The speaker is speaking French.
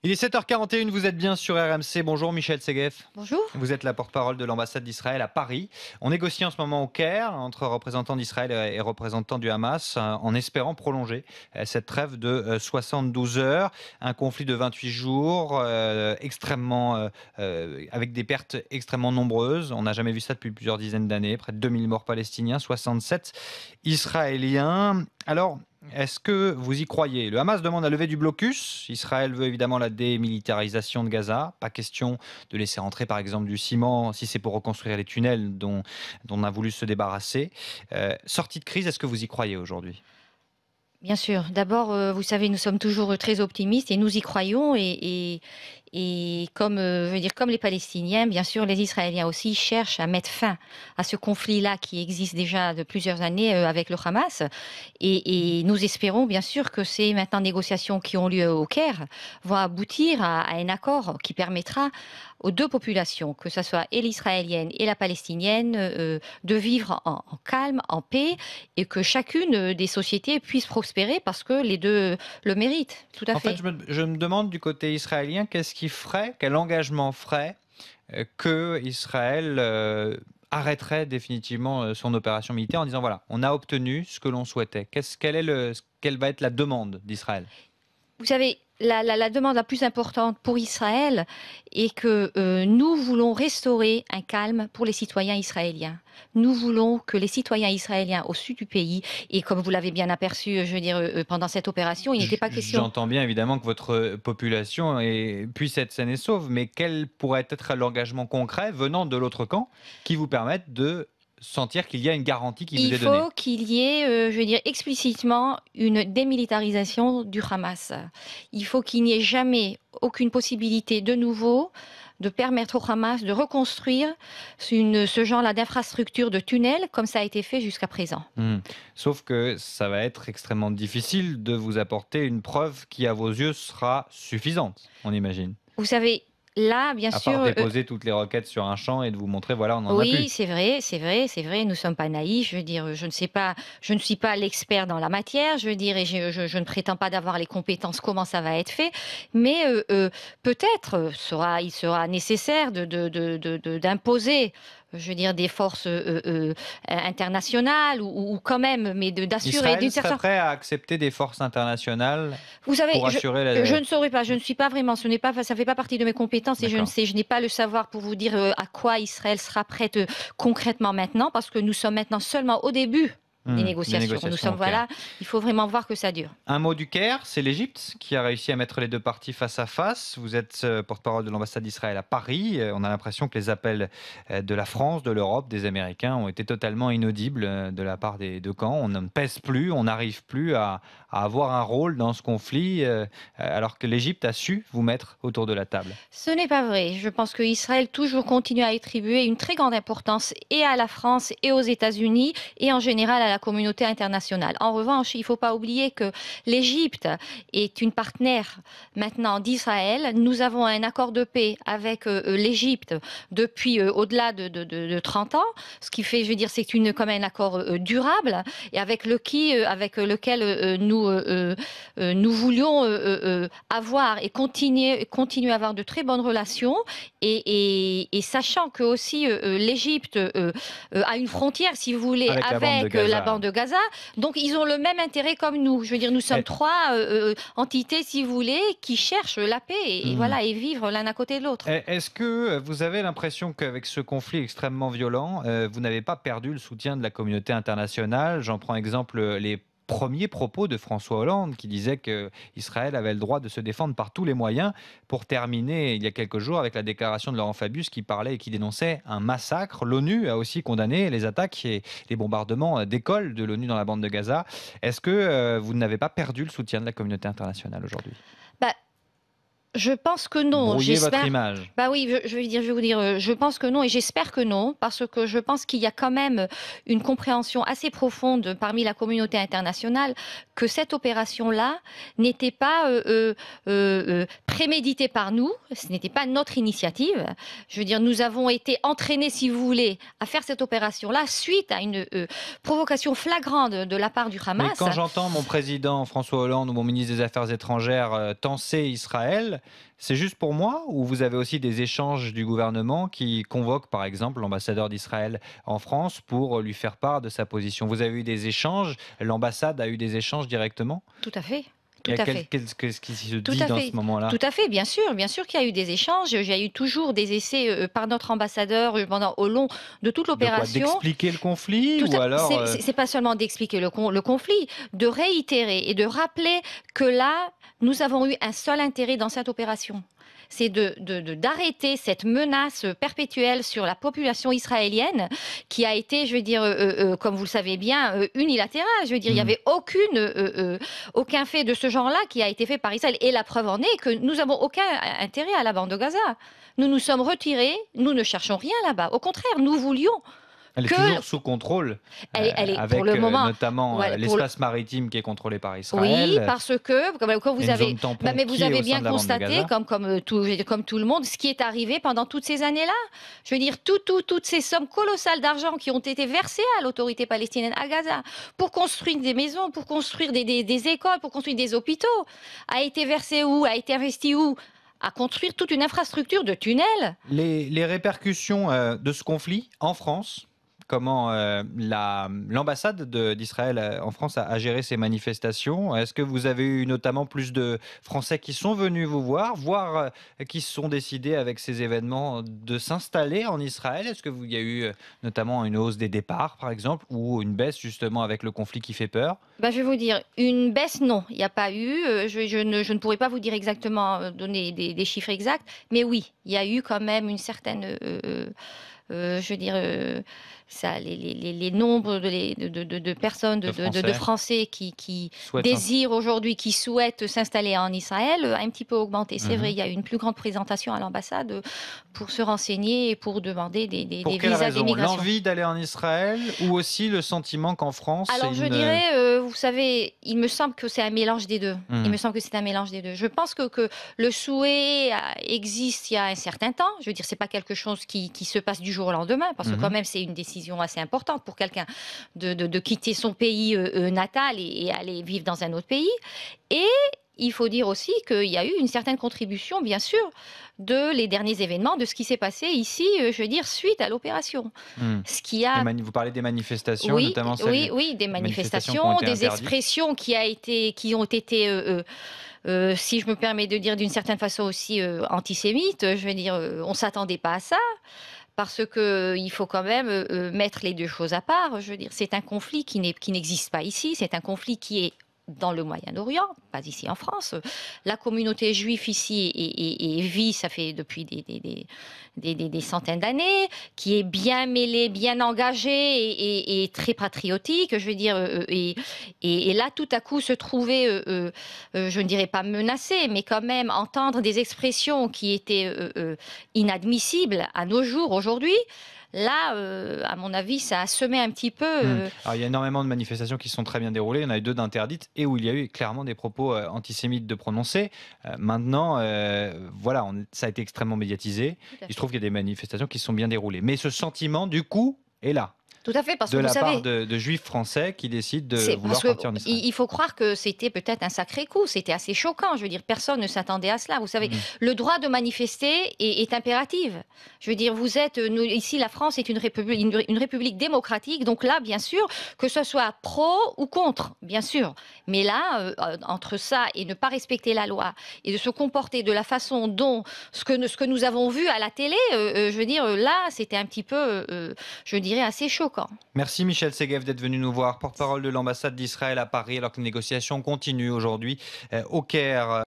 Il est 7h41, vous êtes bien sur RMC. Bonjour Michel Seghef. Bonjour. Vous êtes la porte-parole de l'ambassade d'Israël à Paris. On négocie en ce moment au Caire entre représentants d'Israël et représentants du Hamas en espérant prolonger cette trêve de 72 heures. Un conflit de 28 jours avec des pertes extrêmement nombreuses. On n'a jamais vu ça depuis plusieurs dizaines d'années. Près de 2000 morts palestiniens, 67 Israéliens. Alors, est-ce que vous y croyez? Le Hamas demande la levée du blocus. Israël veut évidemment la démilitarisation de Gaza. Pas question de laisser entrer par exemple du ciment si c'est pour reconstruire les tunnels dont on a voulu se débarrasser. Sortie de crise, est-ce que vous y croyez aujourd'hui? Bien sûr. D'abord, vous savez, nous sommes toujours très optimistes et nous y croyons. Et comme, je veux dire, comme les Palestiniens, bien sûr, les Israéliens aussi cherchent à mettre fin à ce conflit-là qui existe déjà de plusieurs années avec le Hamas. Et nous espérons, bien sûr, que ces maintenant négociations qui ont lieu au Caire vont aboutir à un accord qui permettra aux deux populations, que ce soit et l'israélienne et la palestinienne, de vivre en calme, en paix, et que chacune des sociétés puisse prospérer parce que les deux le méritent, tout à En fait, fait. je me demande du côté israélien, qu'est-ce qui ferait, quel engagement ferait que Israël arrêterait définitivement son opération militaire en disant voilà, on a obtenu ce que l'on souhaitait. Quelle va être la demande d'Israël? Vous savez, la demande la plus importante pour Israël est que nous voulons restaurer un calme pour les citoyens israéliens. Nous voulons que les citoyens israéliens au sud du pays, et comme vous l'avez bien aperçu, je veux dire, pendant cette opération, il n'était pas question. J'entends bien évidemment que votre population puisse être saine et sauve, mais quel pourrait être l'engagement concret venant de l'autre camp qui vous permette de sentir qu'il y a une garantie qui vous Il est donnée? faut qu'il y ait, je veux dire, explicitement une démilitarisation du Hamas. Il faut qu'il n'y ait jamais aucune possibilité de nouveau de permettre au Hamas de reconstruire ce genre-là d'infrastructure de tunnels comme ça a été fait jusqu'à présent. Hmm. Sauf que ça va être extrêmement difficile de vous apporter une preuve qui, à vos yeux, sera suffisante, on imagine. Vous savez, là, bien À part sûr, déposer toutes les requêtes sur un champ et de vous montrer, voilà, on n'en a oui, plus. c'est vrai, c'est vrai, c'est vrai. Nous ne sommes pas naïfs. Je veux dire, je ne suis pas l'expert dans la matière. Je veux dire, et je ne prétends pas d'avoir les compétences comment ça va être fait. Mais peut-être il sera nécessaire d'imposer, je veux dire, des forces internationales ou quand même, mais d'assurer Israël d'une serait certaine. prêt à accepter des forces internationales Vous savez, pour assurer je la... ne saurais pas, je ne suis pas vraiment, ça fait pas partie de mes compétences et je ne D'accord. sais, je n'ai pas le savoir pour vous dire à quoi Israël sera prête concrètement maintenant, parce que nous sommes maintenant seulement au début des Des négociations. Nous négociations sommes, au Caire. voilà, il faut vraiment voir que ça dure. Un mot du Caire, c'est l'Égypte qui a réussi à mettre les deux parties face à face. Vous êtes porte-parole de l'ambassade d'Israël à Paris. On a l'impression que les appels de la France, de l'Europe, des Américains ont été totalement inaudibles de la part des deux camps. On ne pèse plus, on n'arrive plus à avoir un rôle dans ce conflit, alors que l'Égypte a su vous mettre autour de la table. Ce n'est pas vrai. Je pense que Israël toujours continue à attribuer une très grande importance et à la France et aux États-Unis et en général à la communauté internationale. En revanche, il ne faut pas oublier que l'Égypte est une partenaire maintenant d'Israël. Nous avons un accord de paix avec l'Égypte depuis au-delà de 30 ans, ce qui fait, je veux dire, c'est comme un accord durable et avec lequel nous voulions avoir et continuer à avoir de très bonnes relations et sachant que aussi l'Égypte a une frontière, si vous voulez, Avec la bande de avec la Gaza. bande de Gaza, donc ils ont le même intérêt comme nous. Je veux dire, nous sommes Eh, trois entités, si vous voulez, qui cherchent la paix et hmm. voilà et vivre l'un à côté de l'autre. Est-ce que vous avez l'impression qu'avec ce conflit extrêmement violent, vous n'avez pas perdu le soutien de la communauté internationale? J'en prends exemple les premiers propos de François Hollande qui disait qu'Israël avait le droit de se défendre par tous les moyens, pour terminer il y a quelques jours avec la déclaration de Laurent Fabius qui parlait et qui dénonçait un massacre. L'ONU a aussi condamné les attaques et les bombardements d'écoles de l'ONU dans la bande de Gaza. Est-ce que vous n'avez pas perdu le soutien de la communauté internationale aujourd'hui? Bah, je pense que Vous non, brouillez votre j'espère. image. Bah oui, je vais vous dire, je pense que non et j'espère que non, parce que je pense qu'il y a quand même une compréhension assez profonde parmi la communauté internationale que cette opération-là n'était pas prémédité par nous, ce n'était pas notre initiative. Je veux dire, nous avons été entraînés, si vous voulez, à faire cette opération-là suite à une provocation flagrante de la part du Mais Hamas. quand j'entends mon président François Hollande ou mon ministre des Affaires étrangères tancer Israël, c'est juste pour moi ou vous avez aussi des échanges du gouvernement qui convoquent par exemple l'ambassadeur d'Israël en France pour lui faire part de sa position? Vous avez eu des échanges? L'ambassade a eu des échanges directement? Tout à fait. Tout Et à fait. qu'est-ce qui se Tout dit à dans fait, ce moment-là? tout à fait, bien sûr qu'il y a eu des échanges. Il y a eu toujours des essais par notre ambassadeur pendant au long de toute De quoi? l'opération. D'expliquer le conflit Tout ou alors c'est pas seulement d'expliquer le conflit, de réitérer et de rappeler que là, nous avons eu un seul intérêt dans cette opération. C'est d'arrêter cette menace perpétuelle sur la population israélienne qui a été, je veux dire, comme vous le savez bien, unilatérale. Je veux dire, il n'y avait aucun fait de ce genre-là qui a été fait par Israël. Et la preuve en est que nous n'avons aucun intérêt à la bande de Gaza. Nous nous sommes retirés, nous ne cherchons rien là-bas. Au contraire, nous voulions elle est que toujours sous contrôle, elle est avec pour le moment, notamment voilà, l'espace maritime qui est contrôlé par oui, Israël, parce que comme et vous une avez, zone tampon mais qui vous est avez au sein bien de la bande de constaté, Gaza. comme tout le monde, ce qui est arrivé pendant toutes ces années-là. Je veux dire, toutes ces sommes colossales d'argent qui ont été versées à l'autorité palestinienne à Gaza pour construire des maisons, pour construire des écoles, pour construire des hôpitaux, a été versée où, a été investie où? À construire toute une infrastructure de tunnels. Les répercussions de ce conflit en France, comment l'ambassade d'Israël en France a géré ces manifestations? Est-ce que vous avez eu notamment plus de Français qui sont venus vous voir qui se sont décidés avec ces événements de s'installer en Israël? Est-ce qu'il y a eu notamment une hausse des départs, par exemple, ou une baisse justement avec le conflit qui fait peur? Bah, je vais vous dire, une baisse, non, il n'y a pas eu. Je ne pourrais pas vous dire exactement, donner des chiffres exacts, mais oui, il y a eu quand même une certaine, je veux dire, ça, les nombres de personnes, de Français qui Souhaitent désirent aujourd'hui, qui souhaitent s'installer en Israël, a un petit peu augmenté. C'est vrai, Mhm. il y a eu une plus grande présentation à l'ambassade pour se renseigner et pour demander Pour des quelle visas raison? d'immigration. L'envie d'aller en Israël ou aussi le sentiment qu'en France, c'est Alors je une... dirais, vous savez, il me semble que c'est un mélange des deux. Il me Mhm. semble que c'est un mélange des deux. Je pense que le souhait existe il y a un certain temps. Je veux dire, c'est pas quelque chose qui se passe du jour au lendemain, parce que quand Mhm. même c'est une décision assez importante pour quelqu'un de quitter son pays natal et aller vivre dans un autre pays. Et il faut dire aussi qu'il y a eu une certaine contribution, bien sûr, les derniers événements, de ce qui s'est passé ici, je veux dire, suite à l'opération. Mhm. Ce qui a Vous parlez des manifestations, oui, notamment oui, celles oui, des des manifestations qui ont manifestations, été des interdites. expressions qui ont été, si je me permets de dire d'une certaine façon aussi, antisémites. Je veux dire, on s'attendait pas à ça, parce que il faut quand même mettre les deux choses à part. Je veux dire, c'est un conflit qui n'existe pas ici, c'est un conflit qui est dans le Moyen-Orient, pas ici en France. La communauté juive ici vit, ça fait depuis des centaines d'années, qui est bien mêlée, bien engagée et très patriotique, je veux dire. Et là, tout à coup, se trouver, je ne dirais pas menacée, mais quand même entendre des expressions qui étaient inadmissibles à nos jours, aujourd'hui. Là, à mon avis, ça a semé un petit peu. Alors, il y a énormément de manifestations qui sont très bien déroulées. Il y en a eu 2 d'interdites et où il y a eu clairement des propos antisémites de prononcés. Maintenant, voilà, ça a été extrêmement médiatisé. Tout à Il se fait. trouve qu'il y a des manifestations qui se sont bien déroulées. Mais ce sentiment, du coup, est là, Tout à fait, parce de que vous la part savez, de juifs français qui décident de c'est parce vouloir que partir en Israël. il faut croire que c'était peut-être un sacré coup. C'était assez choquant. Je veux dire, personne ne s'attendait à cela. Vous savez, Mhm. le droit de manifester est impératif. Je veux dire, ici, la France est une république démocratique. Donc là, bien sûr, que ce soit pro ou contre, bien sûr. Mais là, entre ça et ne pas respecter la loi et de se comporter de la façon dont ce que nous avons vu à la télé, je veux dire, là, c'était un petit peu, je dirais, assez choquant. Merci Michel Segev d'être venu nous voir, porte-parole de l'ambassade d'Israël à Paris, alors que les négociations continuent aujourd'hui au Caire.